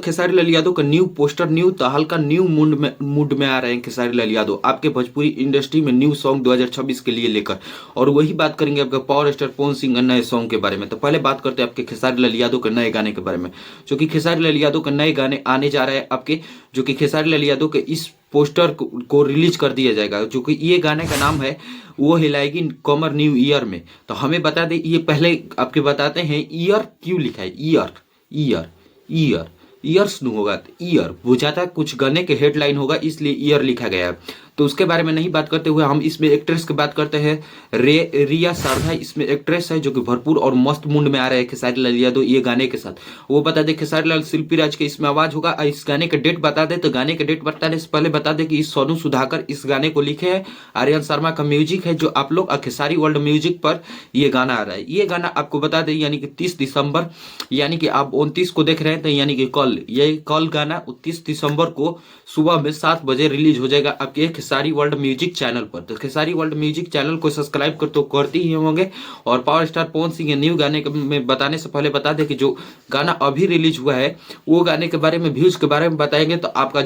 खेसारी लाल यादव का new poster, new तहलका, new mood में आ रहे हैं खेसारी लाल यादव आपके भोजपुरी इंडस्ट्री में न्यू सॉन्ग 2026 के लिए लेकर। और वही बात करेंगे आपका पावर स्टार पवन सिंह के नए सॉन्ग के बारे में। तो पहले बात करते हैं आपके खेसारी लाल यादव के नए गाने के बारे में, जो कि खेसारी लाल यादव के नए गाने आने जा रहे हैं आपके, जो कि खेसारी लाल यादव के इस पोस्टर को रिलीज कर दिया जाएगा। जो कि ये गाने का नाम है वो हिलाएगी कमर न्यू ईयर में। तो हमें बता दें, ये पहले आपके बताते हैं ईयर क्यों लिखा है, ईयर ईयर ईयर ईयर्स नु होगा, ईयर बुझाता कुछ गाने के हेडलाइन होगा इसलिए ईयर लिखा गया है। तो उसके बारे में नहीं बात करते हुए हम इसमें एक्ट्रेस की बात करते हैं। रिया शारदा इसमें एक्ट्रेस है, जो कि भरपूर और मस्त मूड में आ रहे हैं खेसारी लाल यादव ये गाने के साथ। वो बता दे खेसारी लाल शिल्पी राज के इसमें आवाज होगा। इस गाने का डेट बता दे, तो गाने का डेट बताने से पहले बता दे कि इस सोनू सुधाकर इस गाने को लिखे हैं, आर्यन शर्मा का म्यूजिक है, जो आप लोग खेसारी वर्ल्ड म्यूजिक पर ये गाना आ रहा है। ये गाना आपको बता दें यानी कि 30 दिसंबर, यानी कि आप 29 को देख रहे हैं, तो यानी कि कल, ये कल गाना 30 दिसंबर को सुबह में 7 बजे रिलीज हो जाएगा आपके खेसारी वर्ल्ड म्यूजिक चैनल पर। तो खेसारी वर्ल्ड म्यूजिक चैनल को सब्सक्राइब कर तो करते ही होंगे। और पावर स्टार पवन सिंह के न्यू गाने में बताने से पहले बता दें कि जो गाना अभी रिलीज हुआ है वो गाने के बारे में, व्यूज के बारे में बताएंगे तो आपका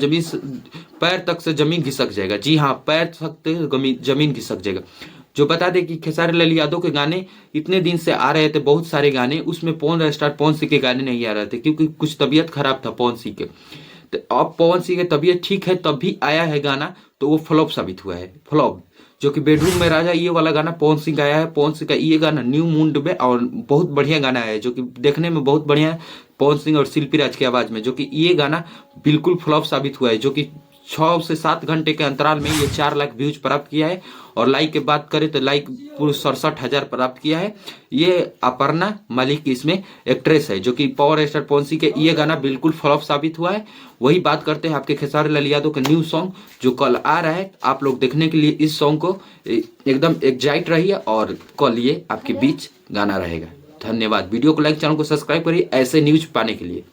पैर तक से जमीन घिसक जाएगा। जी हाँ, पैर तक जमीन घिसक जाएगा। जो बता दें कि खेसारी लाल यादव के गाने इतने दिन से आ रहे थे, बहुत सारे गाने, उसमें पवन स्टार पवन सिंह के गाने नहीं आ रहे थे क्योंकि कुछ तबीयत खराब था पवन सिंह के। तो अब पवन सिंह की तबीयत ठीक है तब भी आया है गाना, तो वो फ्लॉप साबित हुआ है, फ्लॉप। जो कि बेडरूम में राजा ये वाला गाना पवन सिंह का आया है। पवन सिंह का ये गाना न्यू मूड में और बहुत बढ़िया गाना है, जो कि देखने में बहुत बढ़िया है पवन सिंह और शिल्पी राज की आवाज में। जो कि ये गाना बिल्कुल फ्लॉप साबित हुआ है, जो कि 6 से 7 घंटे के अंतराल में ये 4 लाख व्यूज प्राप्त किया है। और लाइक की बात करें तो लाइक पूरे 67,000 प्राप्त किया है। ये अपर्णा मलिक इसमें एक्ट्रेस है, जो कि पावर स्टार पवन सिंह के ये गाना बिल्कुल फ्लॉप साबित हुआ है। वही बात करते हैं आपके खेसारी लाल यादव का न्यू सॉन्ग जो कल आ रहा है। आप लोग देखने के लिए इस सॉन्ग को एकदम एक्साइट रहिए और कल ये आपके बीच गाना रहेगा। धन्यवाद। वीडियो को लाइक, चैनल को सब्सक्राइब करिए ऐसे न्यूज पाने के लिए।